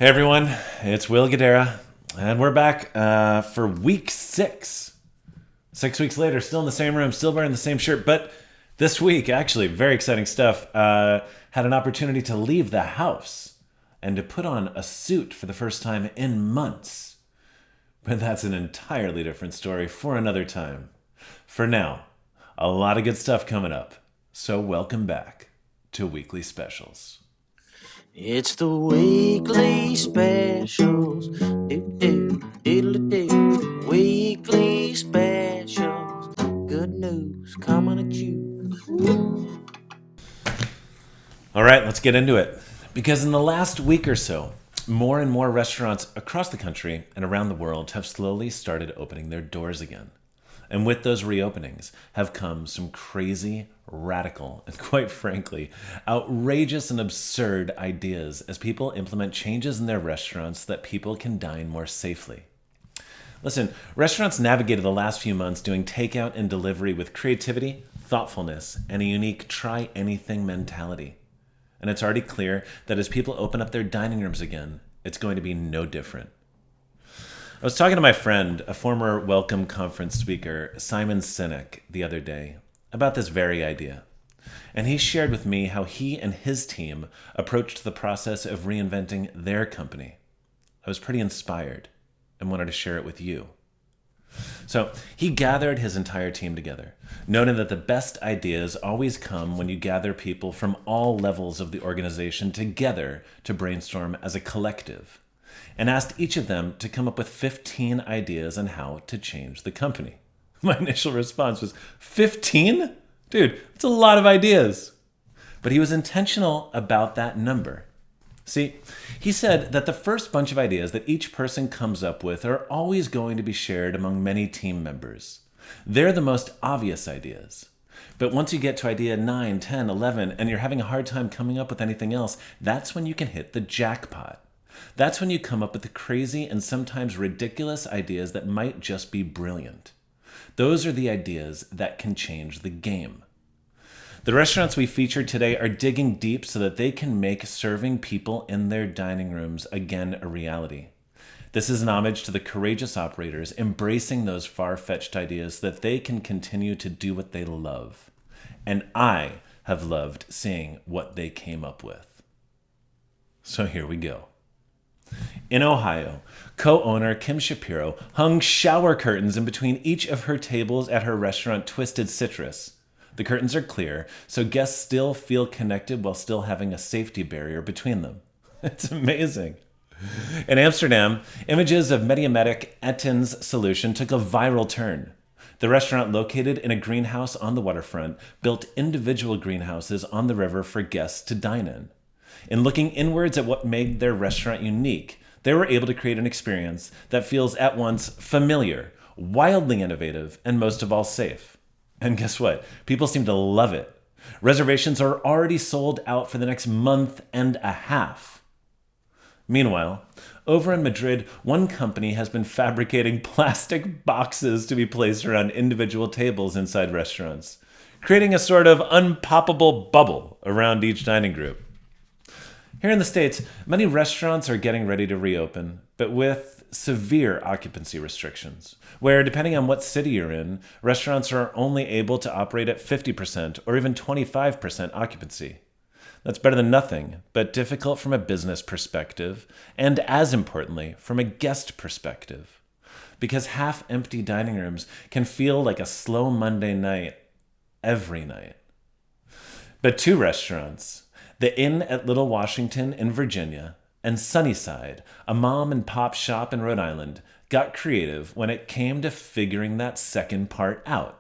Hey everyone, it's Will Guidera, and we're back for week 6. 6 weeks later, still in the same room, still wearing the same shirt, but this week, actually, very exciting stuff, had an opportunity to leave the house and to put on a suit for the first time in months. But that's an entirely different story for another time. For now, a lot of good stuff coming up, so welcome back to Weekly Specials. It's the weekly specials. Do. Weekly specials. Good news coming at you. All right, let's get into it. Because in the last week or so, more and more restaurants across the country and around the world have slowly started opening their doors again. And with those reopenings have come some crazy, radical, and quite frankly, outrageous and absurd ideas as people implement changes in their restaurants that people can dine more safely. Listen, restaurants navigated the last few months doing takeout and delivery with creativity, thoughtfulness, and a unique try-anything mentality. And it's already clear that as people open up their dining rooms again, it's going to be no different. I was talking to my friend, a former Welcome Conference speaker, Simon Sinek, the other day, about this very idea. And he shared with me how he and his team approached the process of reinventing their company. I was pretty inspired and wanted to share it with you. So he gathered his entire team together, noting that the best ideas always come when you gather people from all levels of the organization together to brainstorm as a collective, and asked each of them to come up with 15 ideas on how to change the company. My initial response was, 15? Dude, that's a lot of ideas. But he was intentional about that number. See, he said that the first bunch of ideas that each person comes up with are always going to be shared among many team members. They're the most obvious ideas. But once you get to idea 9, 10, 11, and you're having a hard time coming up with anything else, that's when you can hit the jackpot. That's when you come up with the crazy and sometimes ridiculous ideas that might just be brilliant. Those are the ideas that can change the game. The restaurants we featured today are digging deep so that they can make serving people in their dining rooms again a reality. This is an homage to the courageous operators embracing those far-fetched ideas so that they can continue to do what they love. And I have loved seeing what they came up with. So here we go. In Ohio, co-owner Kim Shapiro hung shower curtains in between each of her tables at her restaurant Twisted Citrus. The curtains are clear, so guests still feel connected while still having a safety barrier between them. It's amazing. In Amsterdam, images of Mediamatic ETEN's solution took a viral turn. The restaurant, located in a greenhouse on the waterfront, built individual greenhouses on the river for guests to dine in. In looking inwards at what made their restaurant unique, they were able to create an experience that feels at once familiar, wildly innovative, and most of all safe. And guess what? People seem to love it. Reservations are already sold out for the next month and a half. Meanwhile, over in Madrid, one company has been fabricating plastic boxes to be placed around individual tables inside restaurants, creating a sort of unpoppable bubble around each dining group. Here in the States, many restaurants are getting ready to reopen, but with severe occupancy restrictions, where depending on what city you're in, restaurants are only able to operate at 50% or even 25% occupancy. That's better than nothing, but difficult from a business perspective, and as importantly, from a guest perspective. Because half-empty dining rooms can feel like a slow Monday night every night. But two restaurants, the Inn at Little Washington in Virginia and Sunnyside, a mom and pop shop in Rhode Island, got creative when it came to figuring that second part out.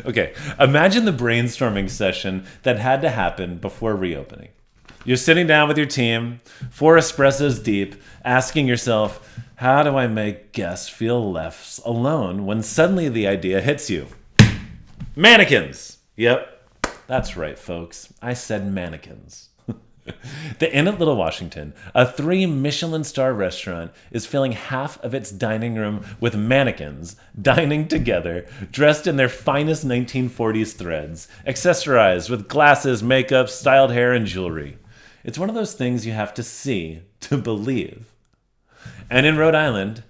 Okay, imagine the brainstorming session that had to happen before reopening. You're sitting down with your team, 4 espressos deep, asking yourself, how do I make guests feel less alone, when suddenly the idea hits you? Mannequins! Yep. That's right, folks. I said mannequins. The Inn at Little Washington, a 3 Michelin star restaurant, is filling half of its dining room with mannequins dining together, dressed in their finest 1940s threads, accessorized with glasses, makeup, styled hair, and jewelry. It's one of those things you have to see to believe. And in Rhode Island,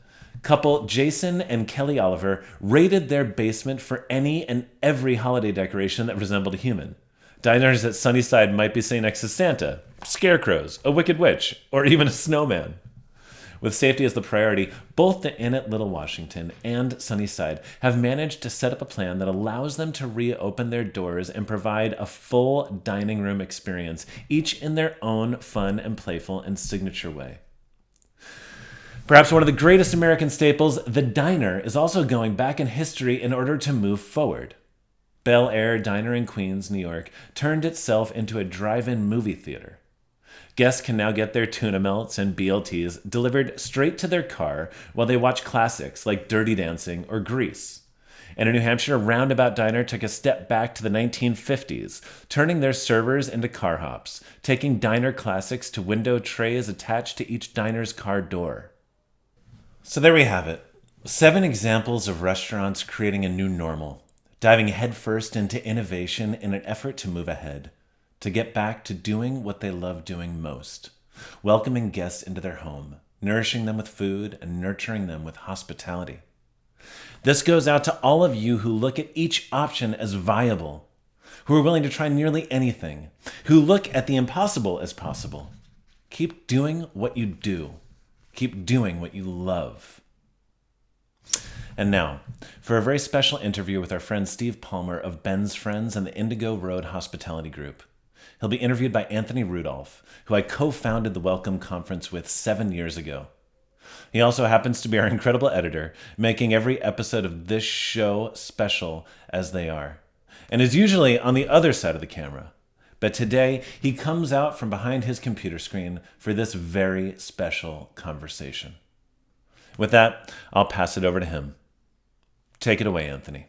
couple Jason and Kelly Oliver raided their basement for any and every holiday decoration that resembled a human. Diners at Sunnyside might be sitting next to Santa, scarecrows, a wicked witch, or even a snowman. With safety as the priority, both the Inn at Little Washington and Sunnyside have managed to set up a plan that allows them to reopen their doors and provide a full dining room experience, each in their own fun and playful and signature way. Perhaps one of the greatest American staples, the diner, is also going back in history in order to move forward. Bel Aire Diner in Queens, New York, turned itself into a drive-in movie theater. Guests can now get their tuna melts and BLTs delivered straight to their car while they watch classics like Dirty Dancing or Grease. And a New Hampshire roundabout diner took a step back to the 1950s, turning their servers into car hops, taking diner classics to window trays attached to each diner's car door. So there we have it. 7 examples of restaurants creating a new normal, diving headfirst into innovation in an effort to move ahead, to get back to doing what they love doing most, welcoming guests into their home, nourishing them with food, and nurturing them with hospitality. This goes out to all of you who look at each option as viable, who are willing to try nearly anything, who look at the impossible as possible. Keep doing what you do. Keep doing what you love. And now, for a very special interview with our friend Steve Palmer of Ben's Friends and the Indigo Road Hospitality Group. He'll be interviewed by Anthony Rudolf, who I co-founded the Welcome Conference with 7 years ago. He also happens to be our incredible editor, making every episode of this show special as they are, and is usually on the other side of the camera. But today, he comes out from behind his computer screen for this very special conversation. With that, I'll pass it over to him. Take it away, Anthony.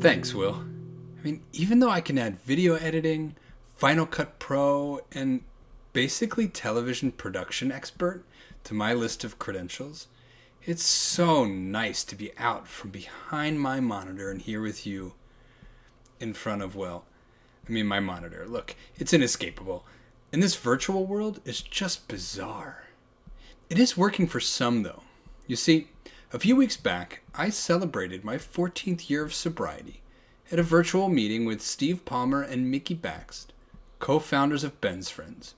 Thanks, Will. I mean, even though I can add video editing, Final Cut Pro, and basically television production expert to my list of credentials, it's so nice to be out from behind my monitor and here with you in front of, my monitor. Look, it's inescapable. And this virtual world is just bizarre. It is working for some, though. You see, a few weeks back, I celebrated my 14th year of sobriety at a virtual meeting with Steve Palmer and Mickey Baxt, co-founders of Ben's Friends.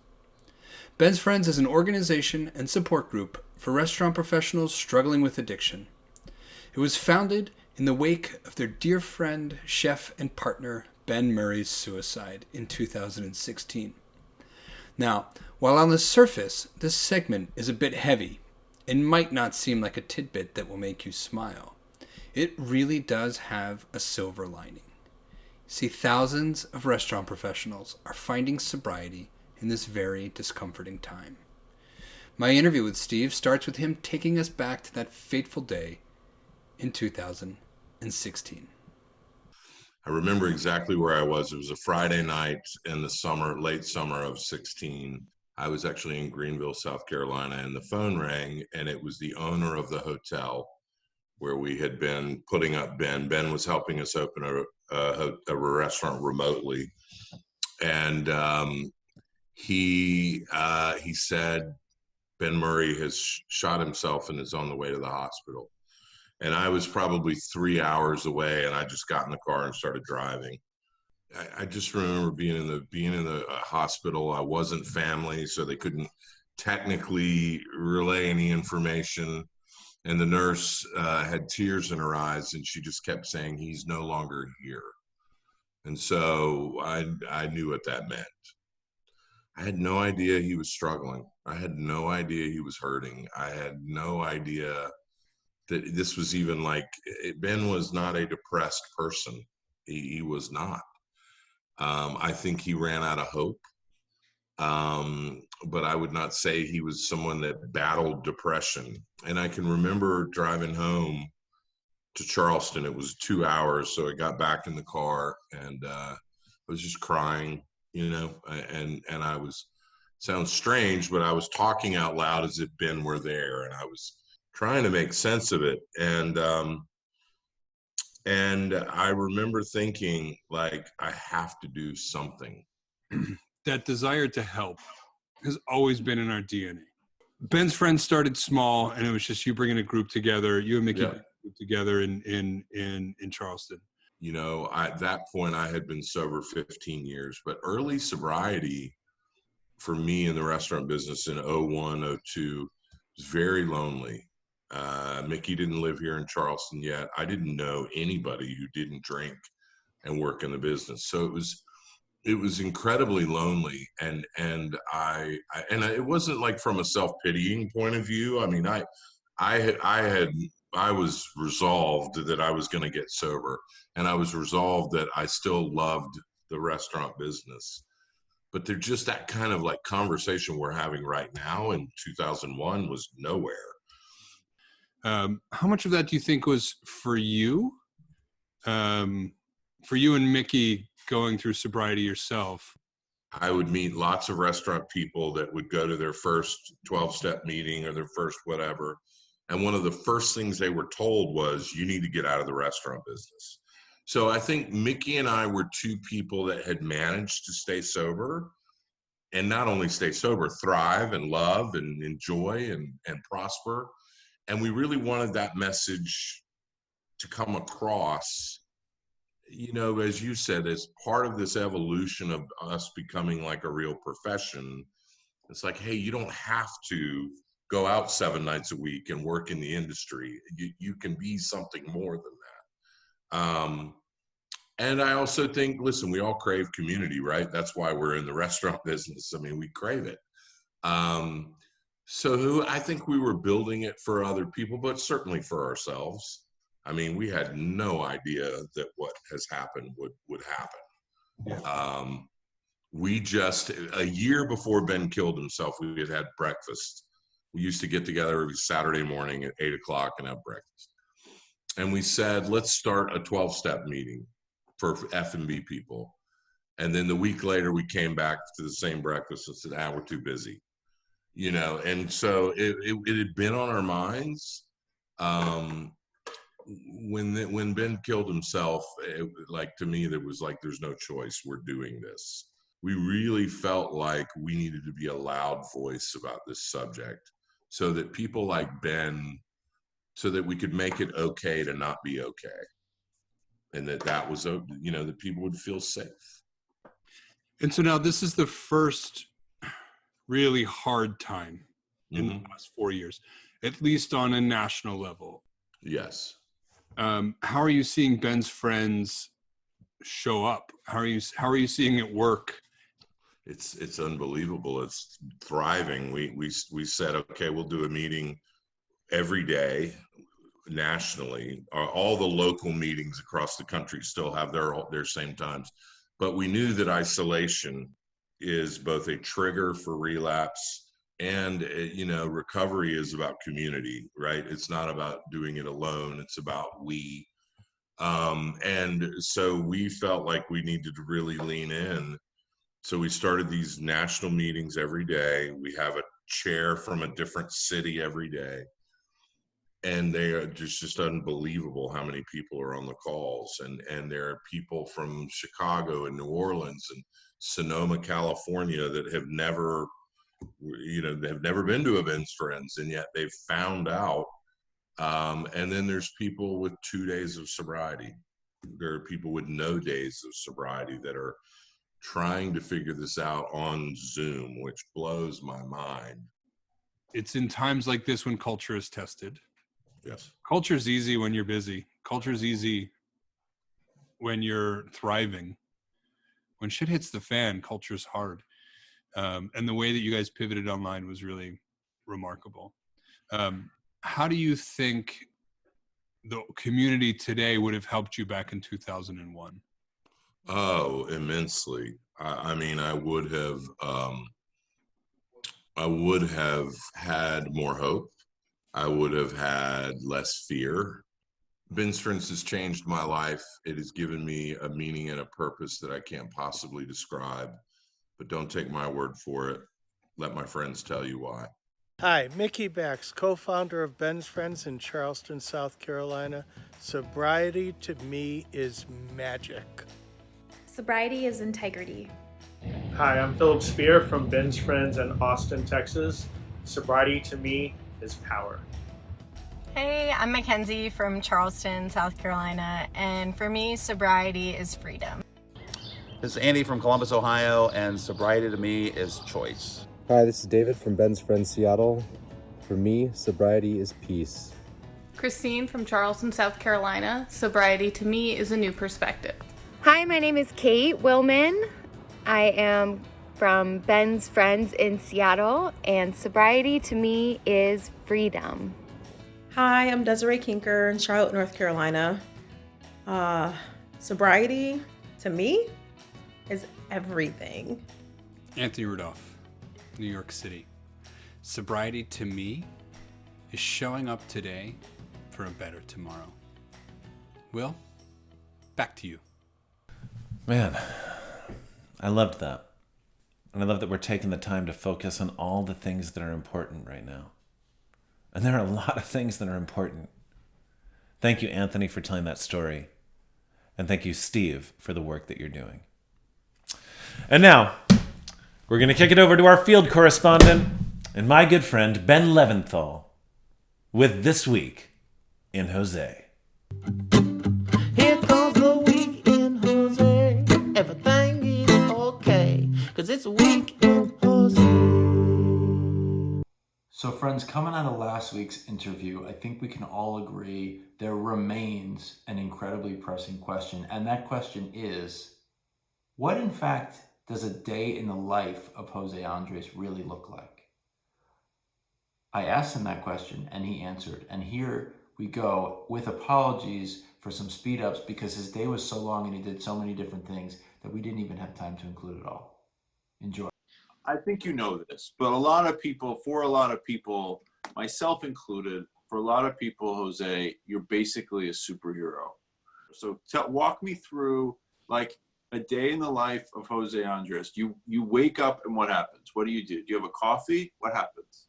Ben's Friends is an organization and support group for restaurant professionals struggling with addiction. It was founded in the wake of their dear friend, chef, and partner Ben Murray's suicide in 2016. Now, while on the surface, this segment is a bit heavy and might not seem like a tidbit that will make you smile, it really does have a silver lining. See, thousands of restaurant professionals are finding sobriety in this very discomforting time. My interview with Steve starts with him taking us back to that fateful day in 2016. I remember exactly where I was. It was a Friday night in the summer, late summer of 16. I was actually in Greenville, South Carolina, and the phone rang, and it was the owner of the hotel where we had been putting up Ben. Ben was helping us open a restaurant remotely, and he said Ben Murray has shot himself and is on the way to the hospital. And I was probably 3 hours away, and I just got in the car and started driving. I just remember being in the hospital. I wasn't family, so they couldn't technically relay any information. And the nurse had tears in her eyes, and she just kept saying, "He's no longer here." And so I knew what that meant. I had no idea he was struggling. I had no idea he was hurting. I had no idea that this was even Ben was not a depressed person. He was not. I think he ran out of hope. But I would not say he was someone that battled depression. And I can remember driving home to Charleston. It was 2 hours. So I got back in the car and I was just crying, and sounds strange, but I was talking out loud as if Ben were there. And I was trying to make sense of it. And I remember thinking, like, I have to do something. That desire to help has always been in our DNA. Ben's friends started small, and it was just you bringing a group together. You and Mickey bringing a group together in Charleston. You know, at that point, I had been sober 15 years, but early sobriety for me in the restaurant business in 01, 02 was very lonely. Mickey didn't live here in Charleston yet. I didn't know anybody who didn't drink and work in the business. So it was incredibly lonely. And it wasn't like from a self-pitying point of view. I mean, I was resolved that I was going to get sober, and I was resolved that I still loved the restaurant business. But they're just that kind of like conversation we're having right now in 2001 was nowhere. How much of that do you think was for you and Mickey going through sobriety yourself? I would meet lots of restaurant people that would go to their first 12-step meeting or their first whatever. And one of the first things they were told was, you need to get out of the restaurant business. So I think Mickey and I were two people that had managed to stay sober, and not only stay sober, thrive and love and enjoy and prosper. And we really wanted that message to come across, you know, as you said, as part of this evolution of us becoming like a real profession. It's like, hey, you don't have to go out 7 nights a week and work in the industry. You can be something more than that. And I also think, listen, we all crave community, right? That's why we're in the restaurant business. I mean, we crave it. So I think we were building it for other people, but certainly for ourselves. I mean, we had no idea that what has happened would happen. We just, a year before Ben killed himself, we had breakfast. We used to get together every Saturday morning at 8 o'clock and have breakfast. And we said, let's start a 12-step meeting for F&B people. And then the week later, we came back to the same breakfast and said, we're too busy. You know, and so it had been on our minds. When Ben killed himself, like, to me, there was like, there's no choice. We're doing this. We really felt like we needed to be a loud voice about this subject so that people like Ben, so that we could make it okay to not be okay. And that was, you know, that people would feel safe. And so now this is the first really hard time in the last 4 years, at least on a national level. Yes. How are you seeing Ben's friends show up? How are you seeing it work? It's unbelievable. It's thriving. We said, okay, we'll do a meeting every day nationally. All the local meetings across the country still have their same times, but we knew that isolation is both a trigger for relapse and, you know, recovery is about community, right? It's not about doing it alone. It's about we. And so we felt like we needed to really lean in. So we started these national meetings every day. We have a chair from a different city every day. And they are just unbelievable how many people are on the calls. And there are people from Chicago and New Orleans and Sonoma, California that have never been to a Ben's Friends, and yet they've found out. And then there's people with 2 days of sobriety. There are people with no days of sobriety that are trying to figure this out on Zoom, which blows my mind. It's in times like this when culture is tested. Yes. Culture's easy when you're busy. Culture's easy when you're thriving. When shit hits the fan, culture's hard. And the way that you guys pivoted online was really remarkable. How do you think the community today would have helped you back in 2001? Oh, immensely. I mean, I would have had more hope. I would have had less fear. Ben's Friends has changed my life. It has given me a meaning and a purpose that I can't possibly describe, but don't take my word for it. Let my friends tell you why. Hi, Mickey Bax, co-founder of Ben's Friends in Charleston, South Carolina. Sobriety to me is magic. Sobriety is integrity. Hi, I'm Philip Spear from Ben's Friends in Austin, Texas. Sobriety to me is power. Hey, I'm Mackenzie from Charleston, South Carolina, and for me, sobriety is freedom. This is Andy from Columbus, Ohio, and sobriety to me is choice. Hi, this is David from Ben's Friends Seattle. For me, sobriety is peace. Christine from Charleston, South Carolina. Sobriety to me is a new perspective. Hi, my name is Kate Willman. I am from Ben's Friends in Seattle, and sobriety to me is freedom. Hi, I'm Desiree Kinker in Charlotte, North Carolina. Sobriety to me is everything. Anthony Rudolf, New York City. Sobriety to me is showing up today for a better tomorrow. Will, back to you. Man, I loved that. And I love that we're taking the time to focus on all the things that are important right now. And there are a lot of things that are important. Thank you, Anthony, for telling that story. And thank you, Steve, for the work that you're doing. And now, we're going to kick it over to our field correspondent and my good friend, Ben Leventhal, with This Week in Jose. Here comes the week in Jose. Everything is okay, 'cause it's a week in Jose. So friends, coming out of last week's interview, I think we can all agree there remains an incredibly pressing question. And that question is, what in fact does a day in the life of José Andrés really look like? I asked him that question and he answered. And here we go with apologies for some speed ups because his day was so long and he did so many different things that we didn't even have time to include it all. Enjoy. I think you know this, but for a lot of people, myself included, for a lot of people, Jose, you're basically a superhero. So walk me through like a day in the life of José Andrés. You wake up and what happens? What do? Do you have a coffee? What happens?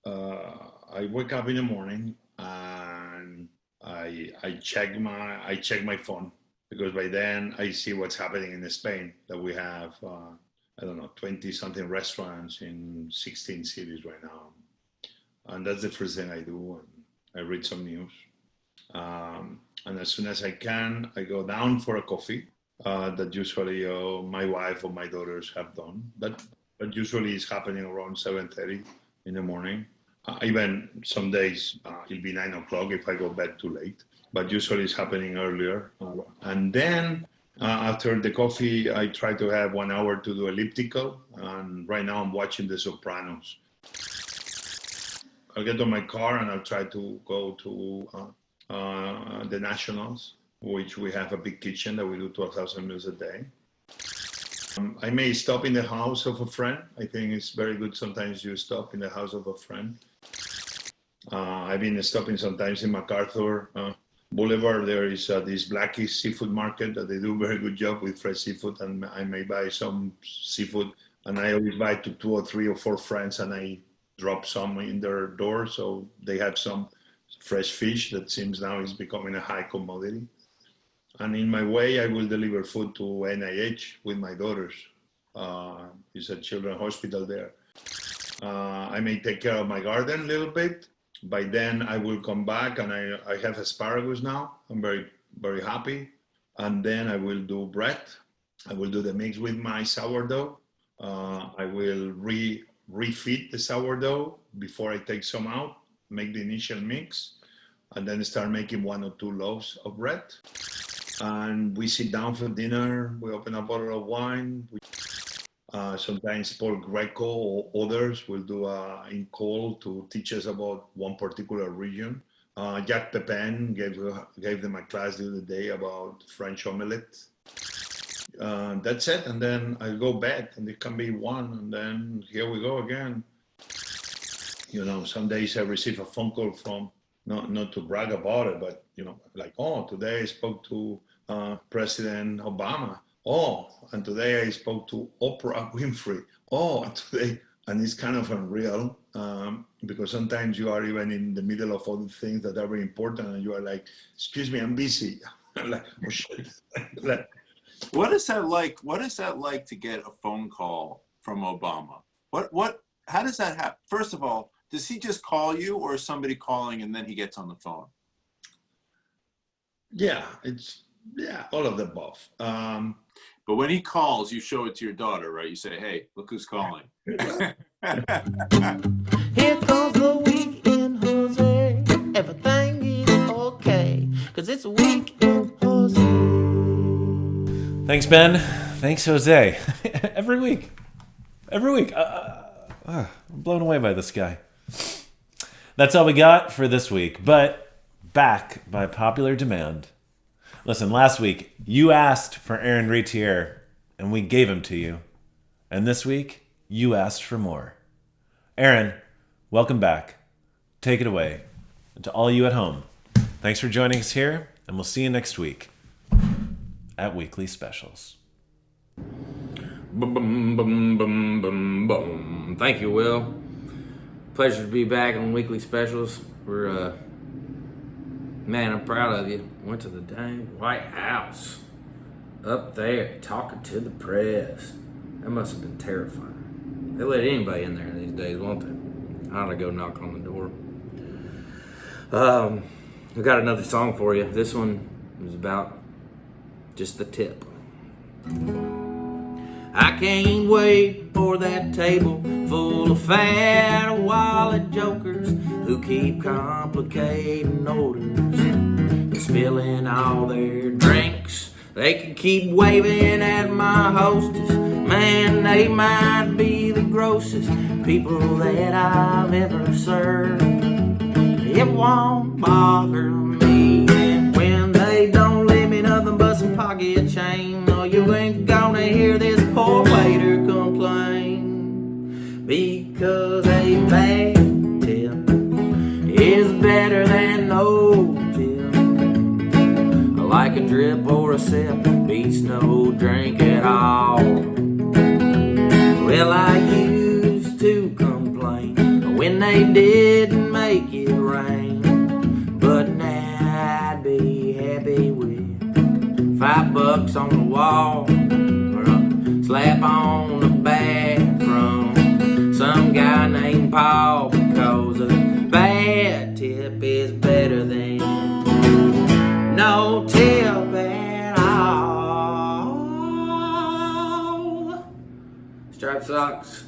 I wake up in the morning and I check my phone because by then I see what's happening in Spain. That we have 20 something restaurants in 16 cities right now, and that's the first thing I do. And I read some news, and as soon as I can, I go down for a coffee. That usually my wife or my daughters have done. But usually it's happening around 7:30 in the morning. Even some days it'll be 9 o'clock if I go bed too late. But usually it's happening earlier. And then after the coffee, I try to have 1 hour to do elliptical. And right now I'm watching The Sopranos. I'll get on my car and I'll try to go to the Nationals, which we have a big kitchen that we do 12,000 meals a day. I may stop in the house of a friend. I think it's very good sometimes you stop in the house of a friend. I've been stopping sometimes in MacArthur Boulevard. There is this Blackies seafood market that they do a very good job with fresh seafood, and I may buy some seafood, and I always buy to 2 or 3 or 4 friends, and I drop some in their door so they have some fresh fish that seems now is becoming a high commodity. And in my way, I will deliver food to NIH with my daughters. It's a children's hospital there. I may take care of my garden a little bit. By then, I will come back and I have asparagus now. I'm very, very happy. And then I will do bread. I will do the mix with my sourdough. I will refeed the sourdough before I take some out, make the initial mix, and then start making 1 or 2 loaves of bread. And we sit down for dinner. We open a bottle of wine. Sometimes Paul Greco or others will do in call to teach us about one particular region. Jacques Pepin gave them a class the other day about French omelette. That's it, and then I go bed, and it can be 1, and then here we go again. You know, some days I receive a phone call from, not to brag about it, but like, oh, today I spoke to President Obama. Oh, and today I spoke to Oprah Winfrey. Oh, and today, and it's kind of unreal because sometimes you are even in the middle of other things that are very important, and you are like, "Excuse me, I'm busy." I'm like, "Oh shit!" Like, what is that like? What is that like to get a phone call from Obama? How does that happen? First of all, does he just call you, or is somebody calling and then he gets on the phone? Yeah, all of the above. But when he calls, you show it to your daughter, right? You say, "Hey, look who's calling." Here comes the weekend, Jose. Everything is okay, 'cause it's a weekend, Jose. Thanks, Ben. Thanks, Jose. Every week. I'm blown away by this guy. That's all we got for this week, but back by popular demand. Listen, last week, you asked for Aaron Retier, and we gave him to you. And this week, you asked for more. Aaron, welcome back. Take it away. And to all you at home, thanks for joining us here, and we'll see you next week at Weekly Specials. Boom, boom, boom, boom, boom, boom. Thank you, Will. Pleasure to be back on Weekly Specials. Man, I'm proud of you. Went to the dang White House. Up there, talking to the press. That must have been terrifying. They let anybody in there these days, won't they? I ought to go knock on the door. I got another song for you. This one is about just the tip. I can't wait for that table full of fat wallet jokers who keep complicating orders and spilling all their drinks. They can keep waving at my hostess. Man, they might be the grossest people that I've ever served. It won't bother me. And when they don't leave me nothing but some pocket change, no, you ain't gonna hear this poor waiter complain. Because a bad tip is better than no tip. I like a drip or a sip, beats no drink at all. Well, I used to complain when they didn't make it rain, but now I'd be happy with $5 on the wall, or a slap on the back from some guy named Paul, because a bad tip is better than no tip at all. Striped socks.